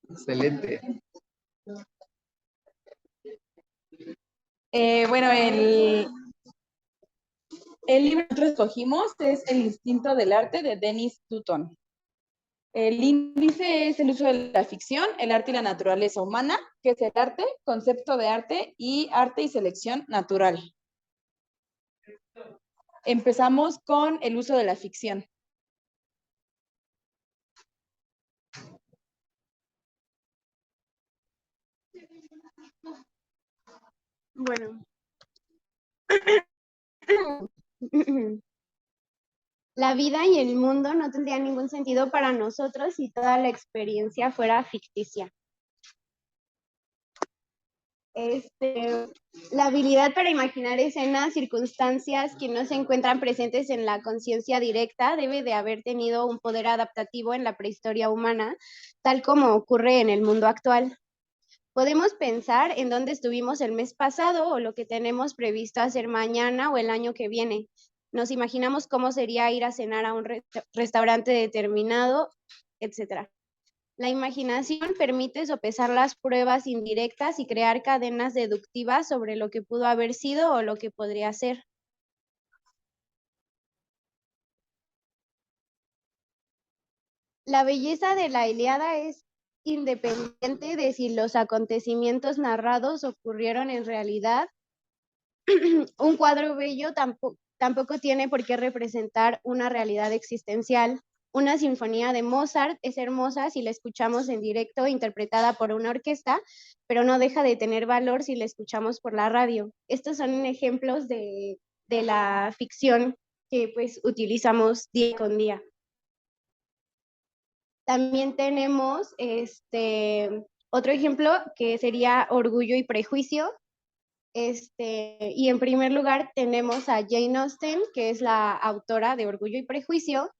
Excelente. Bueno, el libro que nosotros escogimos es El instinto del arte de Denis Dutton. El índice es el uso de la ficción, el arte y la naturaleza humana, que es el arte, concepto de arte y selección natural. Empezamos con el uso de la ficción. Bueno. La vida y el mundo no tendrían ningún sentido para nosotros si toda la experiencia fuera ficticia. La habilidad para imaginar escenas, circunstancias que no se encuentran presentes en la conciencia directa debe de haber tenido un poder adaptativo en la prehistoria humana, tal como ocurre en el mundo actual. Podemos pensar en dónde estuvimos el mes pasado o lo que tenemos previsto hacer mañana o el año que viene. Nos imaginamos cómo sería ir a cenar a un restaurante determinado, etc. La imaginación permite sopesar las pruebas indirectas y crear cadenas deductivas sobre lo que pudo haber sido o lo que podría ser. La belleza de la Ilíada es independiente de si los acontecimientos narrados ocurrieron en realidad. Un cuadro bello tampoco tiene por qué representar una realidad existencial. Una sinfonía de Mozart es hermosa si la escuchamos en directo, interpretada por una orquesta, pero no deja de tener valor si la escuchamos por la radio. Estos son ejemplos de la ficción que pues utilizamos día con día. También tenemos otro ejemplo que sería Orgullo y Prejuicio. Y en primer lugar tenemos a Jane Austen, que es la autora de Orgullo y Prejuicio,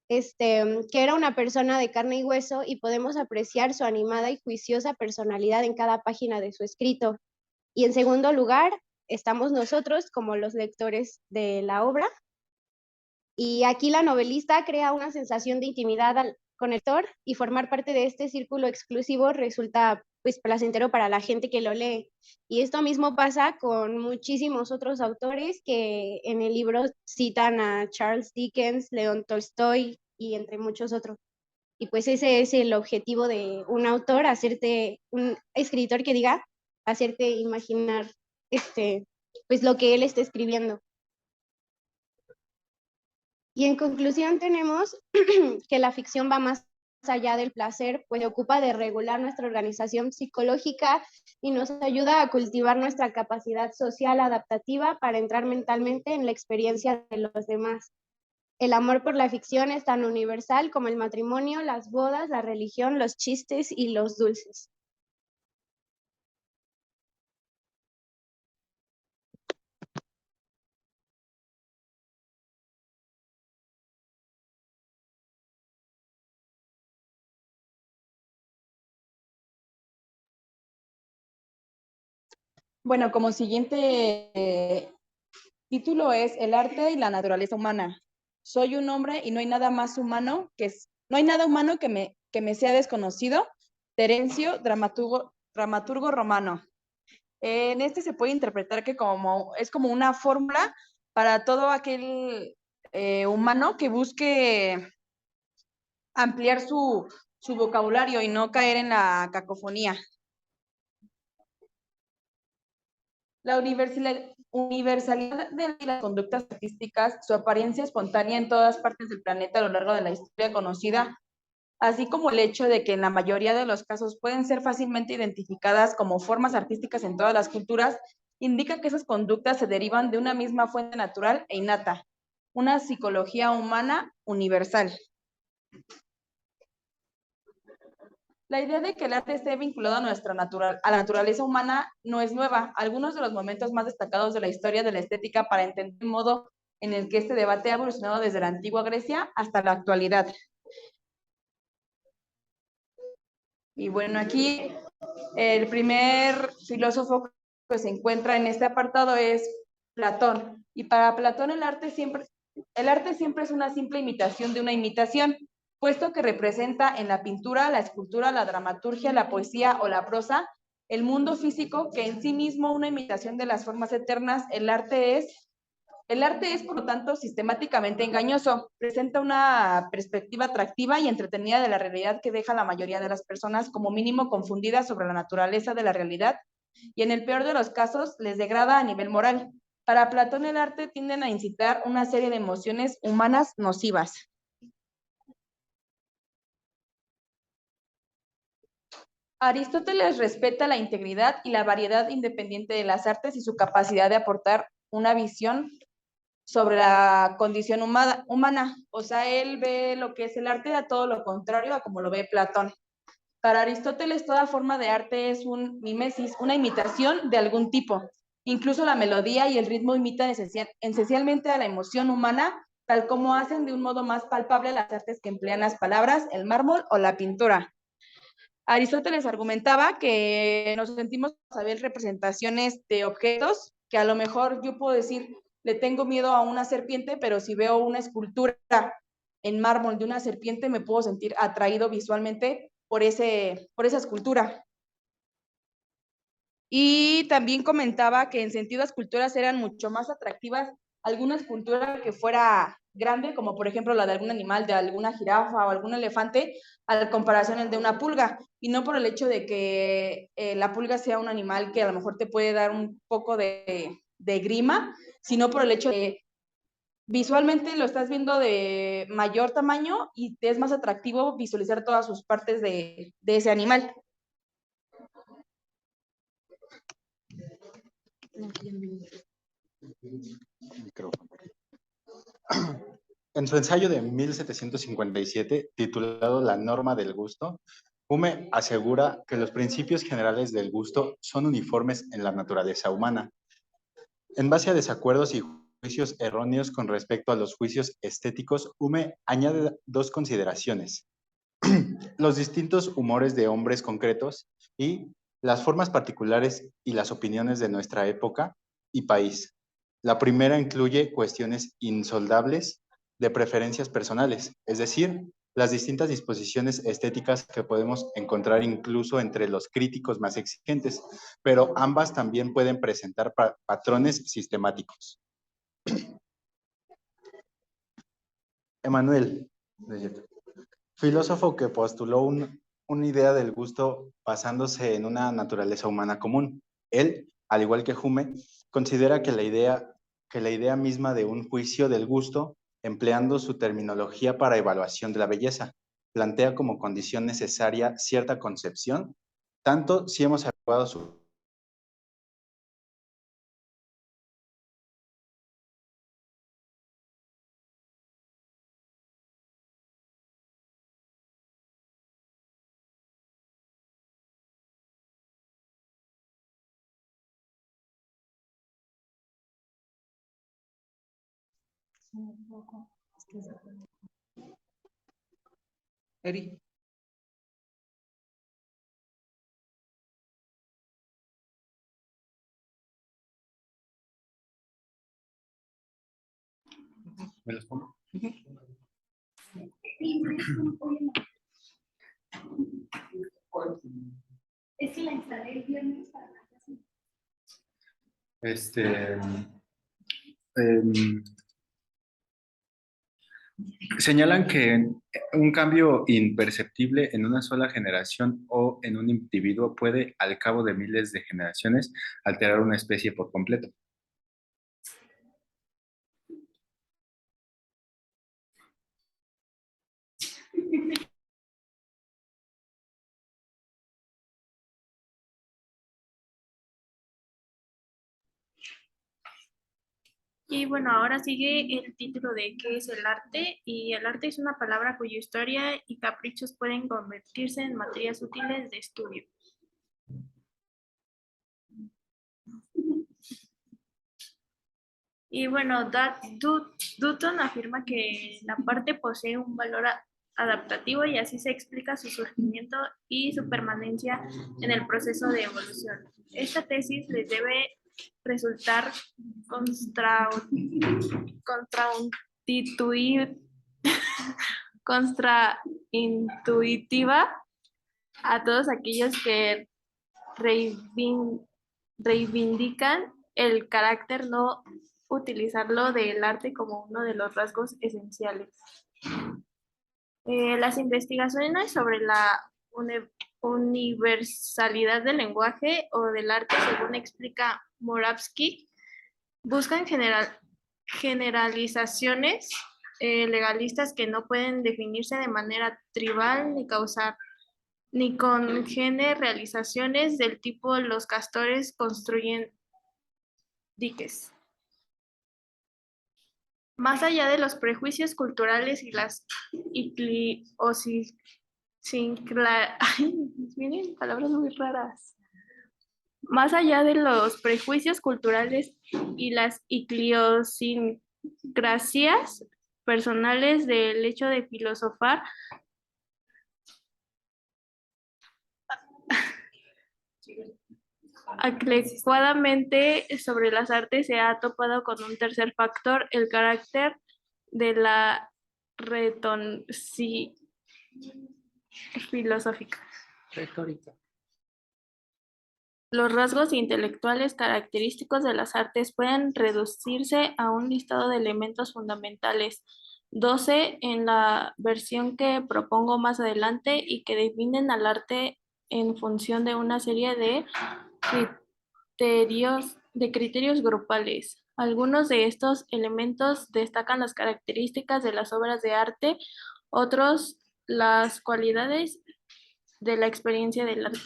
que era una persona de carne y hueso, y podemos apreciar su animada y juiciosa personalidad en cada página de su escrito. Y en segundo lugar, estamos nosotros como los lectores de la obra. Y aquí la novelista crea una sensación de intimidad con el lector, y formar parte de este círculo exclusivo resulta pues placentero para la gente que lo lee. Y esto mismo pasa con muchísimos otros autores que en el libro citan a Charles Dickens, León Tolstoy y entre muchos otros. Y pues ese es el objetivo de un autor, un escritor que diga, hacerte imaginar pues lo que él está escribiendo. Y en conclusión tenemos que la ficción va más allá del placer, pues se ocupa de regular nuestra organización psicológica y nos ayuda a cultivar nuestra capacidad social adaptativa para entrar mentalmente en la experiencia de los demás. El amor por la ficción es tan universal como el matrimonio, las bodas, la religión, los chistes y los dulces. Bueno, como siguiente título es El arte y la naturaleza humana. Soy un hombre y no hay nada más humano no hay nada humano que me sea desconocido. Terencio, dramaturgo romano. En este se puede interpretar que es como una fórmula para todo aquel humano que busque ampliar su vocabulario y no caer en la cacofonía. La universalidad de las conductas artísticas, su apariencia espontánea en todas partes del planeta a lo largo de la historia conocida, así como el hecho de que en la mayoría de los casos pueden ser fácilmente identificadas como formas artísticas en todas las culturas, indica que esas conductas se derivan de una misma fuente natural e innata, una psicología humana universal. La idea de que el arte esté vinculado a la naturaleza humana no es nueva. Algunos de los momentos más destacados de la historia de la estética para entender el modo en el que este debate ha evolucionado desde la antigua Grecia hasta la actualidad. Y bueno, aquí el primer filósofo que se encuentra en este apartado es Platón. Y para Platón el arte siempre es una simple imitación de una imitación, puesto que representa en la pintura, la escultura, la dramaturgia, la poesía o la prosa el mundo físico, que en sí mismo una imitación de las formas eternas. El arte es, por lo tanto, sistemáticamente engañoso. Presenta una perspectiva atractiva y entretenida de la realidad que deja a la mayoría de las personas como mínimo confundidas sobre la naturaleza de la realidad y en el peor de los casos les degrada a nivel moral. Para Platón el arte tiende a incitar una serie de emociones humanas nocivas. Aristóteles respeta la integridad y la variedad independiente de las artes y su capacidad de aportar una visión sobre la condición humana. O sea, él ve lo que es el arte a todo lo contrario a como lo ve Platón. Para Aristóteles, toda forma de arte es un mimesis, una imitación de algún tipo. Incluso la melodía y el ritmo imitan esencialmente a la emoción humana, tal como hacen de un modo más palpable las artes que emplean las palabras, el mármol o la pintura. Aristóteles argumentaba que nos sentimos a ver representaciones de objetos, que a lo mejor yo puedo decir, le tengo miedo a una serpiente, pero si veo una escultura en mármol de una serpiente, me puedo sentir atraído visualmente por esa escultura. Y también comentaba que en sentido las culturas eran mucho más atractivas alguna escultura que fuera grande, como por ejemplo la de algún animal, de alguna jirafa o algún elefante, a la comparación de una pulga, y no por el hecho de que la pulga sea un animal que a lo mejor te puede dar un poco de grima, sino por el hecho de que visualmente lo estás viendo de mayor tamaño y te es más atractivo visualizar todas sus partes de ese animal. En su ensayo de 1757, titulado La norma del gusto, Hume asegura que los principios generales del gusto son uniformes en la naturaleza humana. En base a desacuerdos y juicios erróneos con respecto a los juicios estéticos, Hume añade dos consideraciones: los distintos humores de hombres concretos y las formas particulares y las opiniones de nuestra época y país. La primera incluye cuestiones insondables de preferencias personales, es decir, las distintas disposiciones estéticas que podemos encontrar incluso entre los críticos más exigentes, pero ambas también pueden presentar patrones sistemáticos. Emmanuel, filósofo que postuló una idea del gusto basándose en una naturaleza humana común. Él, al igual que Hume, considera que la idea misma de un juicio del gusto, empleando su terminología para evaluación de la belleza, plantea como condición necesaria cierta concepción, tanto si hemos adecuado su Eri. ¿Me los pongo? Es que la instalé el viernes para la clase. Señalan que un cambio imperceptible en una sola generación o en un individuo puede, al cabo de miles de generaciones, alterar una especie por completo. Y bueno, ahora sigue el título de ¿qué es el arte? Y el arte es una palabra cuya historia y caprichos pueden convertirse en materias útiles de estudio. Y bueno, Dutton afirma que la parte posee un valor adaptativo y así se explica su surgimiento y su permanencia en el proceso de evolución. Esta tesis les debe resultar contraintuitiva a todos aquellos que reivindican el carácter no utilizarlo del arte como uno de los rasgos esenciales. Las investigaciones sobre la universalidad del lenguaje o del arte, según explica Moravsky, buscan generalizaciones legalistas que no pueden definirse de manera tribal ni causar ni con generalizaciones del tipo los castores construyen diques. Más allá de los prejuicios culturales y las miren, palabras muy raras. Más allá de los prejuicios culturales y las idiosincrasias personales del hecho de filosofar, adecuadamente sobre las artes se ha topado con un tercer factor, el carácter de la retórica filosófica. Retórica. Los rasgos intelectuales característicos de las artes pueden reducirse a un listado de elementos fundamentales, 12 en la versión que propongo más adelante y que definen al arte en función de una serie de criterios grupales. Algunos de estos elementos destacan las características de las obras de arte, otros las cualidades de la experiencia del arte.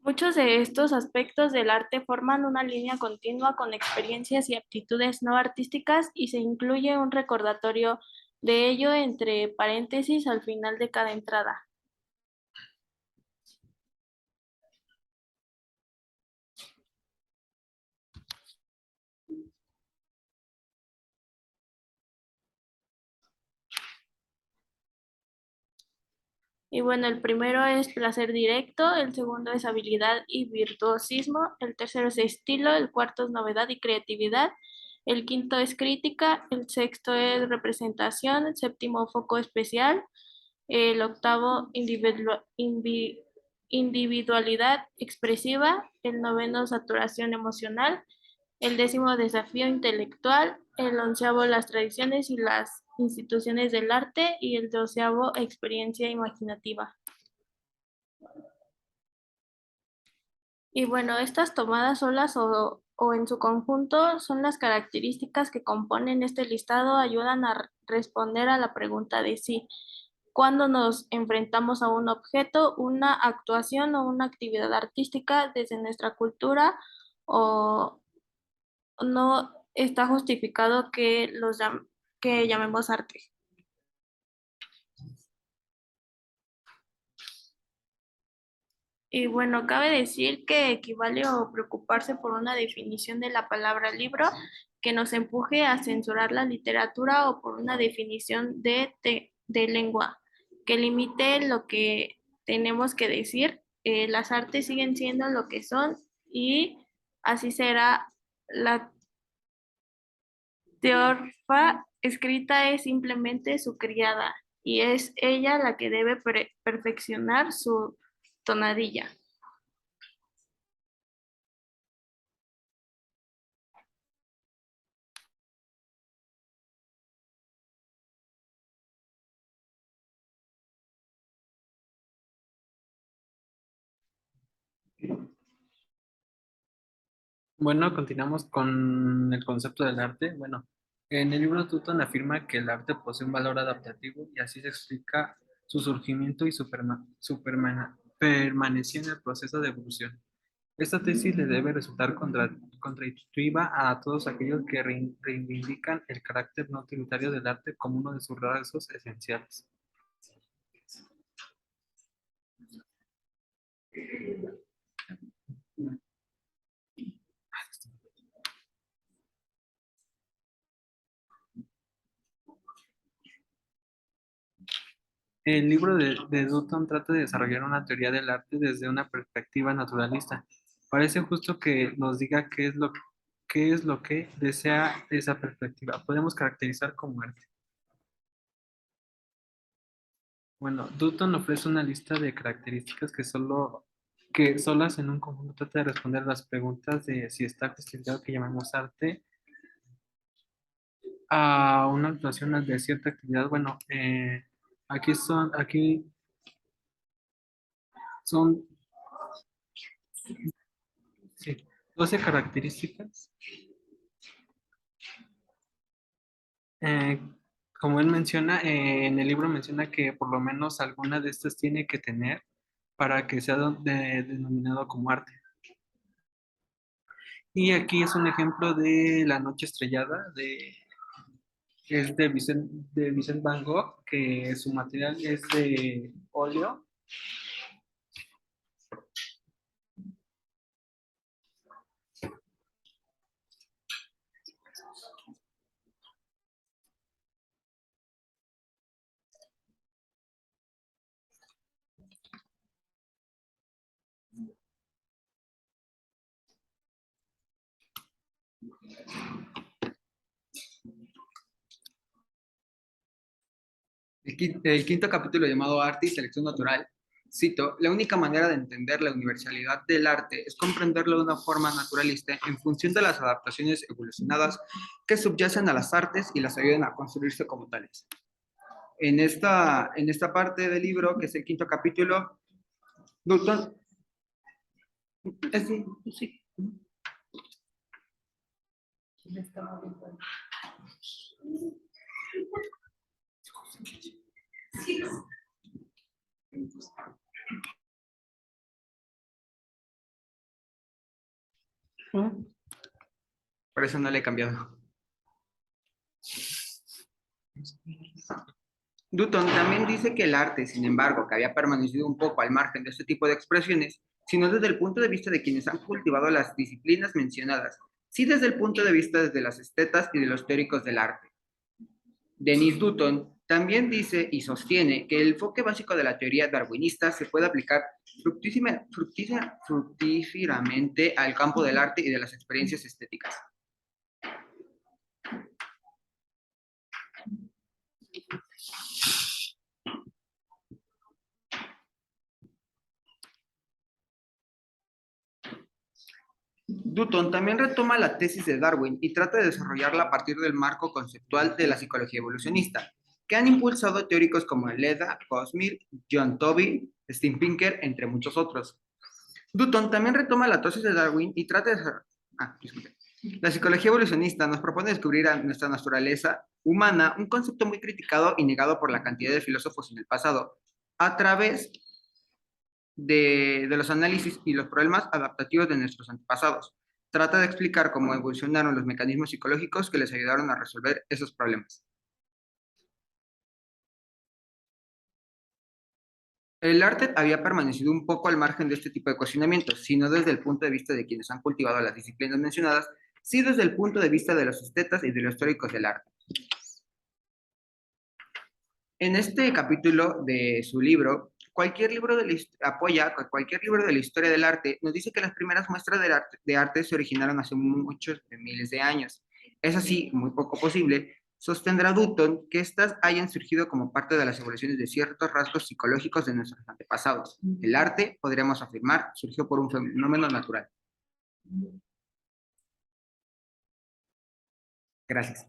Muchos de estos aspectos del arte forman una línea continua con experiencias y aptitudes no artísticas y se incluye un recordatorio de ello entre paréntesis al final de cada entrada. Y bueno, el primero es placer directo, el segundo es habilidad y virtuosismo, el tercero es estilo, el cuarto es novedad y creatividad, el quinto es crítica, el sexto es representación, el séptimo foco especial, el octavo individualidad expresiva, el noveno saturación emocional, el décimo desafío intelectual, el onceavo las tradiciones y las instituciones del arte y el doceavo experiencia imaginativa. Y bueno, estas tomadas solas o en su conjunto son las características que componen este listado, ayudan a responder a la pregunta de si cuando nos enfrentamos a un objeto, una actuación o una actividad artística desde nuestra cultura o no está justificado que llamemos arte. Y bueno, cabe decir que equivale o preocuparse por una definición de la palabra libro que nos empuje a censurar la literatura o por una definición de lengua que limite lo que tenemos que decir. Las artes siguen siendo lo que son y así será. La teorfa escrita es simplemente su criada y es ella la que debe perfeccionar su tonadilla. Bueno, continuamos con el concepto del arte. Bueno, en el libro Tutton afirma que el arte posee un valor adaptativo y así se explica su surgimiento y su permanencia en el proceso de evolución. Esta tesis le debe resultar contraintuitiva a todos aquellos que reivindican el carácter no utilitario del arte como uno de sus rasgos esenciales. El libro de Dutton trata de desarrollar una teoría del arte desde una perspectiva naturalista. Parece justo que nos diga qué es lo que desea esa perspectiva. Podemos caracterizar como arte. Bueno, Dutton ofrece una lista de características que solas en un conjunto trata de responder las preguntas de si está justificado que llamamos arte a una actuación de cierta actividad. Bueno, aquí son sí, 12 características. Eh, Como él menciona, en el libro menciona que por lo menos alguna de estas tiene que tener para que sea denominado como arte. Y aquí es un ejemplo de La noche estrellada, es de Vincent Van Gogh, que su material es de óleo. El quinto capítulo llamado Arte y Selección Natural, cito, la única manera de entender la universalidad del arte es comprenderlo de una forma naturalista en función de las adaptaciones evolucionadas que subyacen a las artes y las ayudan a construirse como tales. En esta parte del libro, que es el quinto capítulo, Dutton, sí. Por eso no le he cambiado. Dutton también dice que el arte, sin embargo, que había permanecido un poco al margen de este tipo de expresiones, sino desde el punto de vista de quienes han cultivado las disciplinas mencionadas, sí desde el punto de vista de las estetas y de los teóricos del arte. Denis Dutton también dice y sostiene que el enfoque básico de la teoría darwinista se puede aplicar fructíferamente al campo del arte y de las experiencias estéticas. Dutton también retoma la tesis de Darwin y trata de desarrollarla a partir del marco conceptual de la psicología evolucionista, que han impulsado teóricos como Leda, Cosmill, John Tobin, Steven Pinker, entre muchos otros. Dutton también retoma la tesis de Darwin y trata de... La psicología evolucionista nos propone descubrir a nuestra naturaleza humana, un concepto muy criticado y negado por la cantidad de filósofos en el pasado, a través de los análisis y los problemas adaptativos de nuestros antepasados. Trata de explicar cómo evolucionaron los mecanismos psicológicos que les ayudaron a resolver esos problemas. El arte había permanecido un poco al margen de este tipo de cuestionamientos, sino desde el punto de vista de quienes han cultivado las disciplinas mencionadas, sí desde el punto de vista de los estetas y de los teóricos del arte. En este capítulo de su libro, cualquier libro de la historia del arte nos dice que las primeras muestras de arte se originaron hace muchos miles de años. Es así, muy poco posible, sostendrá Dutton que éstas hayan surgido como parte de las evoluciones de ciertos rasgos psicológicos de nuestros antepasados. El arte, podríamos afirmar, surgió por un fenómeno natural. Gracias.